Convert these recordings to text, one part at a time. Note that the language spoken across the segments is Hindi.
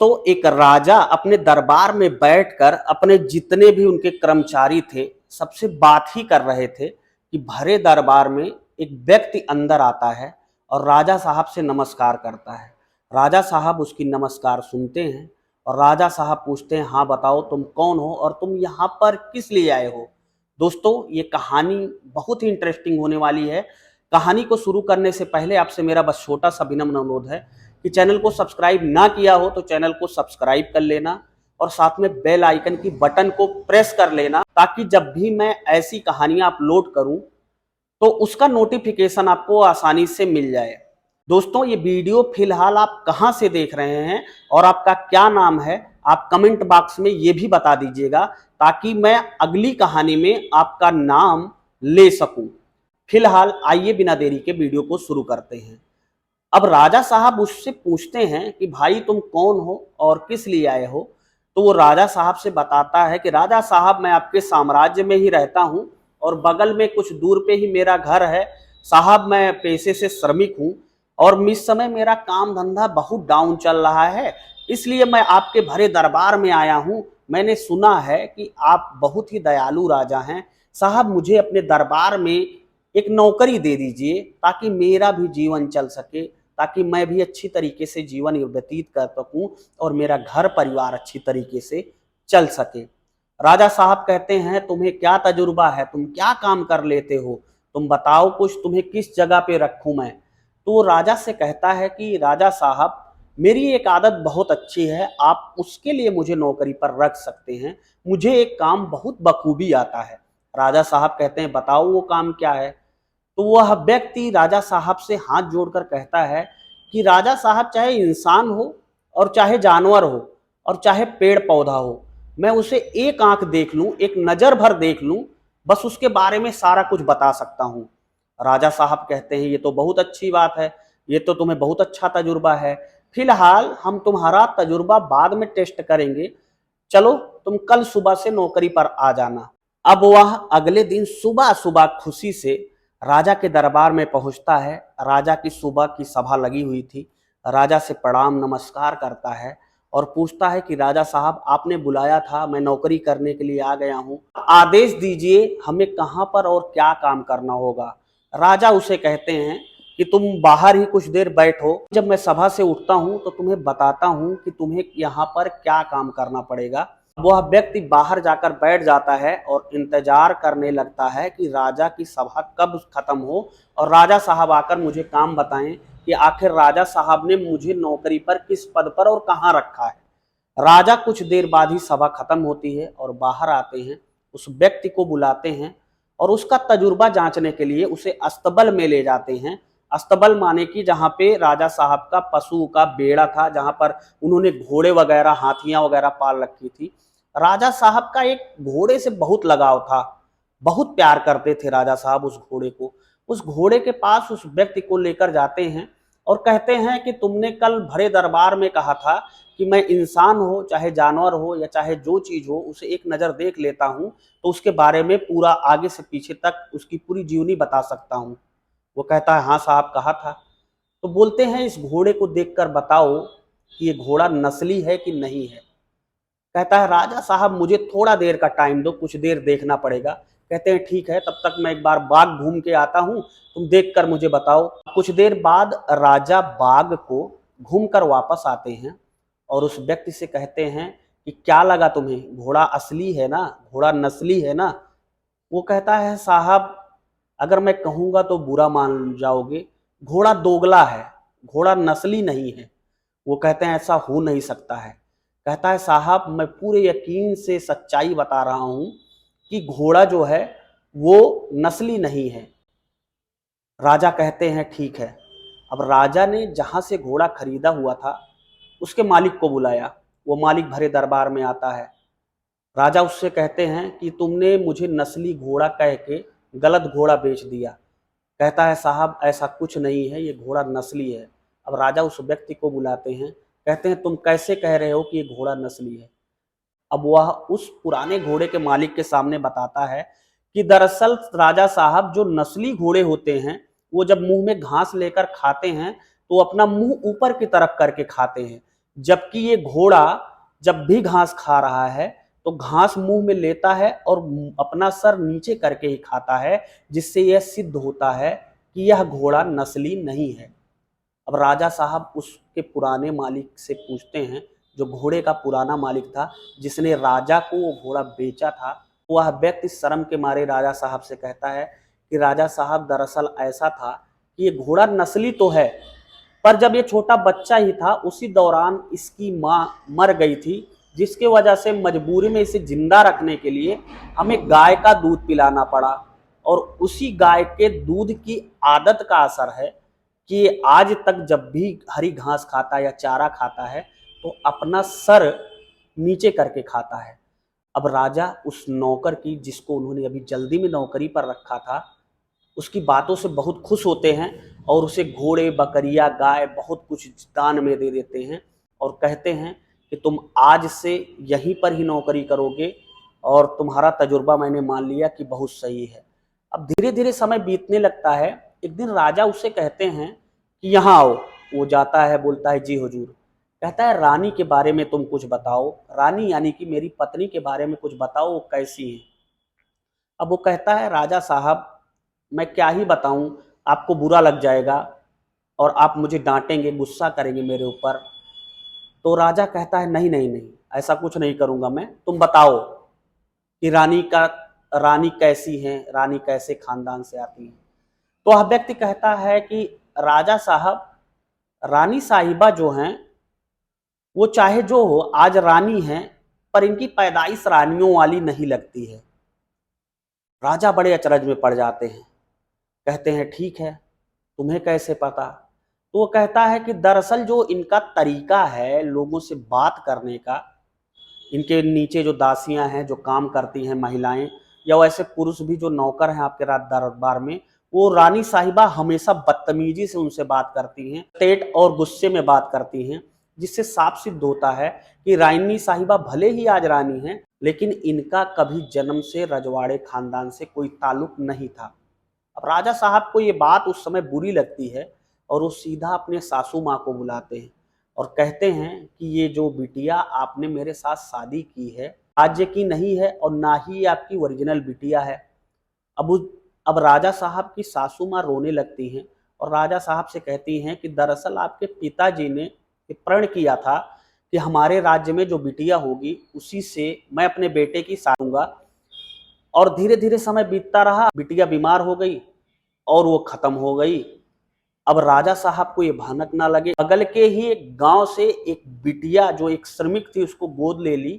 तो एक राजा अपने दरबार में बैठकर अपने जितने भी उनके कर्मचारी थे सबसे बात ही कर रहे थे कि भरे दरबार में एक व्यक्ति अंदर आता है और राजा साहब से नमस्कार करता है। राजा साहब उसकी नमस्कार सुनते हैं और राजा साहब पूछते हैं, हाँ बताओ तुम कौन हो और तुम यहाँ पर किस लिए आए हो। दोस्तों, ये कहानी बहुत ही इंटरेस्टिंग होने वाली है। कहानी को शुरू करने से पहले आपसे मेरा बस छोटा सा विनम्र अनुरोध है कि चैनल को सब्सक्राइब ना किया हो तो चैनल को सब्सक्राइब कर लेना और साथ में बेल आइकन की बटन को प्रेस कर लेना, ताकि जब भी मैं ऐसी कहानियां अपलोड करूं तो उसका नोटिफिकेशन आपको आसानी से मिल जाए। दोस्तों, ये वीडियो फिलहाल आप कहां से देख रहे हैं और आपका क्या नाम है, आप कमेंट बॉक्स में ये भी बता दीजिएगा ताकि मैं अगली कहानी में आपका नाम ले सकूं। फिलहाल आइए बिना देरी के वीडियो को शुरू करते हैं। अब राजा साहब उससे पूछते हैं कि भाई तुम कौन हो और किस लिए आए हो। तो वो राजा साहब से बताता है कि राजा साहब, मैं आपके साम्राज्य में ही रहता हूँ और बगल में कुछ दूर पे ही मेरा घर है। साहब, मैं पेशे से श्रमिक हूँ और इस समय मेरा काम धंधा बहुत डाउन चल रहा है, इसलिए मैं आपके भरे दरबार में आया हूँ। मैंने सुना है कि आप बहुत ही दयालु राजा हैं। साहब, मुझे अपने दरबार में एक नौकरी दे दीजिए ताकि मेरा भी जीवन चल सके, ताकि मैं भी अच्छी तरीके से जीवन व्यतीत कर सकूं और मेरा घर परिवार अच्छी तरीके से चल सके। राजा साहब कहते हैं, तुम्हें क्या तजुर्बा है, तुम क्या काम कर लेते हो, तुम बताओ कुछ, तुम्हें किस जगह पे रखूं मैं। तो वो राजा से कहता है कि राजा साहब, मेरी एक आदत बहुत अच्छी है, आप उसके लिए मुझे नौकरी पर रख सकते हैं। मुझे एक काम बहुत बखूबी आता है। राजा साहब कहते हैं, बताओ वो काम क्या है। तो वह व्यक्ति राजा साहब से हाथ जोड़कर कहता है कि राजा साहब, चाहे इंसान हो और चाहे जानवर हो और चाहे पेड़ पौधा हो, मैं उसे एक आंख देख लूं, एक नजर भर देख लूं, बस उसके बारे में सारा कुछ बता सकता हूं। राजा साहब कहते हैं, ये तो बहुत अच्छी बात है, ये तो तुम्हें बहुत अच्छा तजुर्बा है। फिलहाल हम तुम्हारा तजुर्बा बाद में टेस्ट करेंगे, चलो तुम कल सुबह से नौकरी पर आ जाना। अब वह अगले दिन सुबह सुबह खुशी से राजा के दरबार में पहुंचता है। राजा की सुबह की सभा लगी हुई थी। राजा से प्रणाम नमस्कार करता है और पूछता है कि राजा साहब, आपने बुलाया था, मैं नौकरी करने के लिए आ गया हूं, आदेश दीजिए हमें कहां पर और क्या काम करना होगा। राजा उसे कहते हैं कि तुम बाहर ही कुछ देर बैठो, जब मैं सभा से उठता हूं तो तुम्हें बताता हूं कि तुम्हें यहाँ पर क्या काम करना पड़ेगा। वह व्यक्ति बाहर जाकर बैठ जाता है और इंतजार करने लगता है कि राजा की सभा कब खत्म हो और राजा साहब आकर मुझे काम बताएं कि आखिर राजा साहब ने मुझे नौकरी पर किस पद पर और कहां रखा है। राजा कुछ देर बाद ही सभा खत्म होती है और बाहर आते हैं, उस व्यक्ति को बुलाते हैं और उसका तजुर्बा जांचने के लिए उसे अस्तबल में ले जाते हैं। अस्तबल माने कि जहाँ पे राजा साहब का पशु का बेड़ा था, जहाँ पर उन्होंने घोड़े वगैरह हाथियां वगैरह पाल रखी थी। राजा साहब का एक घोड़े से बहुत लगाव था, बहुत प्यार करते थे राजा साहब उस घोड़े को। उस घोड़े के पास उस व्यक्ति को लेकर जाते हैं और कहते हैं कि तुमने कल भरे दरबार में कहा था कि मैं इंसान हो चाहे जानवर हो या चाहे जो चीज हो उसे एक नजर देख लेता हूं तो उसके बारे में पूरा आगे से पीछे तक उसकी पूरी जीवनी बता सकता हूं। वो कहता है, हाँ साहब कहा था। तो बोलते हैं, इस घोड़े को देखकर बताओ कि ये घोड़ा नस्ली है कि नहीं है। कहता है, राजा साहब मुझे थोड़ा देर का टाइम दो, कुछ देर देखना पड़ेगा। कहते हैं, ठीक है, तब तक मैं एक बार बाग घूम के आता हूँ, तुम देख कर मुझे बताओ। कुछ देर बाद राजा बाग को घूमकर वापस आते हैं और उस व्यक्ति से कहते हैं कि क्या लगा तुम्हें, घोड़ा असली है ना, घोड़ा नस्ली है ना। वो कहता है, साहब अगर मैं कहूँगा तो बुरा मान जाओगे, घोड़ा दोगला है, घोड़ा नस्ली नहीं है। वो कहते हैं, ऐसा हो नहीं सकता है। कहता है, साहब मैं पूरे यकीन से सच्चाई बता रहा हूं कि घोड़ा जो है वो नस्ली नहीं है। राजा कहते हैं, ठीक है। अब राजा ने जहां से घोड़ा खरीदा हुआ था उसके मालिक को बुलाया। वो मालिक भरे दरबार में आता है। राजा उससे कहते हैं कि तुमने मुझे नस्ली घोड़ा कह के गलत घोड़ा बेच दिया। कहता है, साहब ऐसा कुछ नहीं है, ये घोड़ा नस्ली है। अब राजा उस व्यक्ति को बुलाते हैं, कहते हैं, तुम कैसे कह रहे हो कि ये घोड़ा नस्ली है। अब वह उस पुराने घोड़े के मालिक के सामने बताता है कि दरअसल राजा साहब, जो नस्ली घोड़े होते हैं वो जब मुंह में घास लेकर खाते हैं तो अपना मुंह ऊपर की तरफ करके खाते हैं, जबकि ये घोड़ा जब भी घास खा रहा है तो घास मुंह में लेता है और अपना सर नीचे करके ही खाता है, जिससे यह सिद्ध होता है कि यह घोड़ा नस्ली नहीं है। अब राजा साहब उसके पुराने मालिक से पूछते हैं, जो घोड़े का पुराना मालिक था, जिसने राजा को वो घोड़ा बेचा था। वह व्यक्ति शर्म के मारे राजा साहब से कहता है कि राजा साहब, दरअसल ऐसा था कि ये घोड़ा नस्ली तो है, पर जब ये छोटा बच्चा ही था उसी दौरान इसकी माँ मर गई थी, जिसके वजह से मजबूरी में इसे जिंदा रखने के लिए हमें गाय का दूध पिलाना पड़ा। और उसी गाय के दूध की आदत का असर है कि आज तक जब भी हरी घास खाता है या चारा खाता है तो अपना सर नीचे करके खाता है। अब राजा उस नौकर की, जिसको उन्होंने अभी जल्दी में नौकरी पर रखा था, उसकी बातों से बहुत खुश होते हैं और उसे घोड़े, बकरियां, गाय बहुत कुछ दान में दे देते हैं और कहते हैं कि तुम आज से यहीं पर ही नौकरी करोगे और तुम्हारा तजुर्बा मैंने मान लिया कि बहुत सही है। अब धीरे धीरे समय बीतने लगता है। एक दिन राजा उसे कहते हैं कि यहाँ आओ। वो जाता है, बोलता है जी हुजूर। कहता है रानी के बारे में तुम कुछ बताओ। रानी यानी कि मेरी पत्नी के बारे में कुछ बताओ, वो कैसी है। अब वो कहता है राजा साहब, मैं क्या ही बताऊं, आपको बुरा लग जाएगा और आप मुझे डांटेंगे, गुस्सा करेंगे मेरे ऊपर। तो राजा कहता है नहीं नहीं नहीं, ऐसा कुछ नहीं करूंगा मैं, तुम बताओ कि रानी कैसी है, रानी कैसे खानदान से आती है। तो वह व्यक्ति कहता है कि राजा साहब, रानी साहिबा जो हैं वो चाहे जो हो आज रानी हैं, पर इनकी पैदाइश रानियों वाली नहीं लगती है। राजा बड़े अचरज में पड़ जाते हैं। कहते हैं ठीक है, तुम्हें कैसे पता। तो वो कहता है कि दरअसल जो इनका तरीका है लोगों से बात करने का, इनके नीचे जो दासियां हैं, जो काम करती हैं महिलाएं, या वैसे पुरुष भी जो नौकर हैं आपके राज दरबार में, वो रानी साहिबा हमेशा बदतमीजी से उनसे बात करती हैं, तेज और गुस्से में बात करती हैं, जिससे साफ सिद्ध होता है कि रानी साहिबा भले ही आज रानी हैं, लेकिन इनका कभी जन्म से रजवाड़े खानदान से कोई ताल्लुक नहीं था। अब राजा साहब को ये बात उस समय बुरी लगती है और वो सीधा अपने सासू माँ को बुलाते हैं और कहते हैं कि ये जो बिटिया आपने मेरे साथ शादी की है, राज्य की नहीं है और ना ही ये आपकी ओरिजिनल बिटिया है। अब राजा साहब की सासू माँ रोने लगती हैं और राजा साहब से कहती हैं कि दरअसल आपके पिताजी ने प्रण किया था कि हमारे राज्य में जो बिटिया होगी उसी से मैं अपने बेटे की शादी। और धीरे धीरे समय बीतता रहा, बिटिया बीमार हो गई और वो खत्म हो गई। अब राजा साहब को ये भनक ना लगे, बगल के ही एक गांव से एक बिटिया जो एक श्रमिक थी उसको गोद ले ली,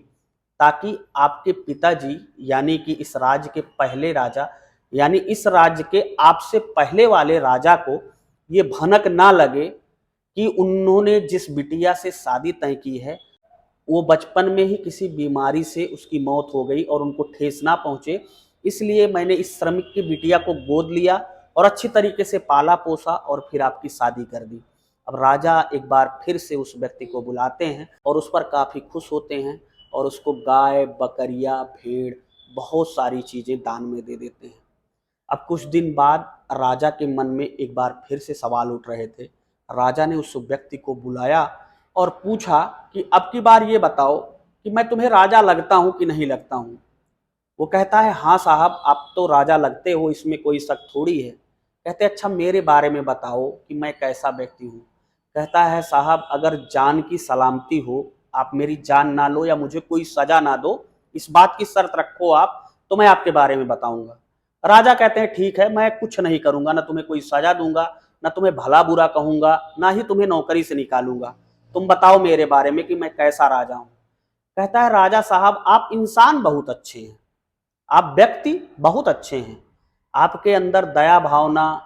ताकि आपके पिताजी यानी कि इस राज्य के पहले राजा, यानी इस राज्य के आपसे पहले वाले राजा को ये भनक ना लगे कि उन्होंने जिस बिटिया से शादी तय की है वो बचपन में ही किसी बीमारी से उसकी मौत हो गई और उनको ठेस ना पहुंचे। इसलिए मैंने इस श्रमिक की बिटिया को गोद लिया और अच्छी तरीके से पाला पोसा और फिर आपकी शादी कर दी। अब राजा एक बार फिर से उस व्यक्ति को बुलाते हैं और उस पर काफ़ी खुश होते हैं और उसको गाय, बकरियां, भेड़, बहुत सारी चीज़ें दान में दे देते हैं। अब कुछ दिन बाद राजा के मन में एक बार फिर से सवाल उठ रहे थे। राजा ने उस व्यक्ति को बुलाया और पूछा कि अब की बार ये बताओ कि मैं तुम्हें राजा लगता हूं कि नहीं लगता हूं। वो कहता है हाँ साहब, आप तो राजा लगते हो, इसमें कोई शक थोड़ी है। कहते अच्छा मेरे बारे में बताओ कि मैं कैसा व्यक्ति हूँ। कहता है साहब, अगर जान की सलामती हो, आप मेरी जान ना लो या मुझे कोई सजा ना दो, इस बात की शर्त रखो आप, तो मैं आपके बारे में बताऊंगा। राजा कहते हैं ठीक है, मैं कुछ नहीं करूंगा, ना तुम्हें कोई सजा दूंगा, ना तुम्हें भला बुरा कहूंगा, ना ही तुम्हें नौकरी से निकालूंगा। तुम बताओ मेरे बारे में कि मैं कैसा राजा हूं। कहता है राजा साहब, आप इंसान बहुत अच्छे हैं, आप व्यक्ति बहुत अच्छे हैं, आपके अंदर दया भावना,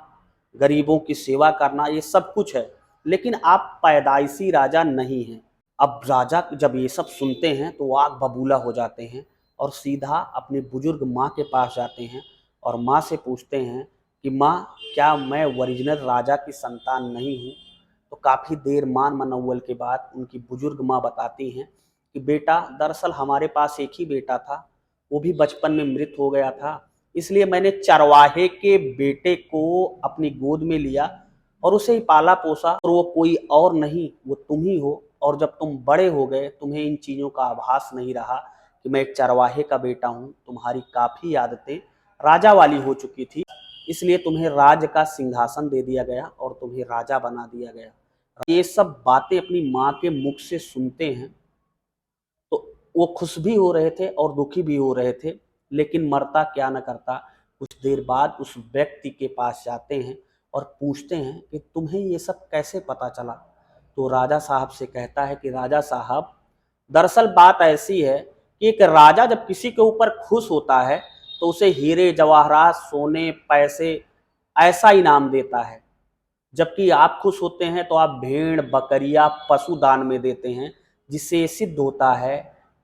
गरीबों की सेवा करना, ये सब कुछ है, लेकिन आप पैदाइशी राजा नहीं हैं। अब राजा जब ये सब सुनते हैं तो वो आग बबूला हो जाते हैं और सीधा अपनी बुजुर्ग माँ के पास जाते हैं और माँ से पूछते हैं कि माँ, क्या मैं ओरिजिनल राजा की संतान नहीं हूँ। तो काफ़ी देर मान मनौवल के बाद उनकी बुजुर्ग माँ बताती हैं कि बेटा, दरअसल हमारे पास एक ही बेटा था, वो भी बचपन में मृत हो गया था, इसलिए मैंने चरवाहे के बेटे को अपनी गोद में लिया और उसे ही पाला पोसा, और वो कोई और नहीं, वो तुम ही हो और जब तुम बड़े हो गए तुम्हें इन चीज़ों का आभास नहीं रहा कि मैं एक चरवाहे का बेटा हूँ। तुम्हारी काफ़ी आदतें राजा वाली हो चुकी थी, इसलिए तुम्हें राज का सिंहासन दे दिया गया और तुम्हें राजा बना दिया गया। ये सब बातें अपनी माँ के मुख से सुनते हैं तो वो खुश भी हो रहे थे और दुखी भी हो रहे थे, लेकिन मरता क्या न करता, कुछ देर बाद उस व्यक्ति के पास जाते हैं और पूछते हैं कि तुम्हें ये सब कैसे पता चला। तो राजा साहब से कहता है कि राजा साहब, दरअसल बात ऐसी है कि एक राजा जब किसी के ऊपर खुश होता है तो उसे हीरे जवाहरात सोने पैसे ऐसा इनाम देता है, जबकि आप खुश होते हैं तो आप भेड़ बकरियां पशु दान में देते हैं, जिससे ये सिद्ध होता है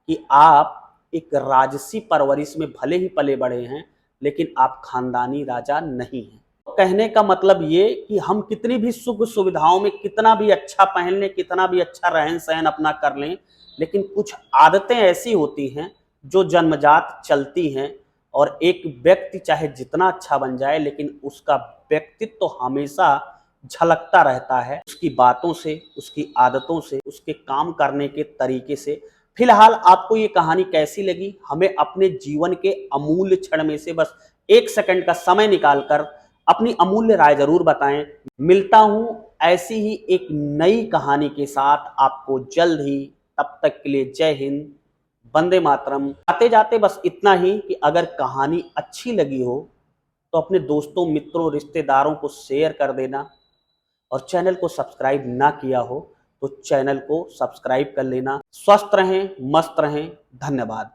कि आप एक राजसी परवरिश में भले ही पले बढ़े हैं लेकिन आप खानदानी राजा नहीं हैं। कहने का मतलब ये कि हम कितनी भी सुख सुविधाओं में कितना भी अच्छा पहन लें, कितना भी अच्छा रहन सहन अपना कर लें, लेकिन कुछ आदतें ऐसी होती हैं जो जन्मजात चलती हैं और एक व्यक्ति चाहे जितना अच्छा बन जाए लेकिन उसका व्यक्तित्व तो हमेशा झलकता रहता है उसकी बातों से, उसकी आदतों से, उसके काम करने के तरीके से। फिलहाल आपको ये कहानी कैसी लगी, हमें अपने जीवन के अमूल्य क्षण में से बस 1 सेकंड का समय निकालकर अपनी अमूल्य राय जरूर बताएं। मिलता हूं ऐसी ही एक नई कहानी के साथ आपको जल्द ही। तब तक के लिए जय हिंद, वंदे मातरम। आते जाते बस इतना ही कि अगर कहानी अच्छी लगी हो तो अपने दोस्तों मित्रों रिश्तेदारों को शेयर कर देना, और चैनल को सब्सक्राइब ना किया हो तो चैनल को सब्सक्राइब कर लेना। स्वस्थ रहें, मस्त रहें। धन्यवाद।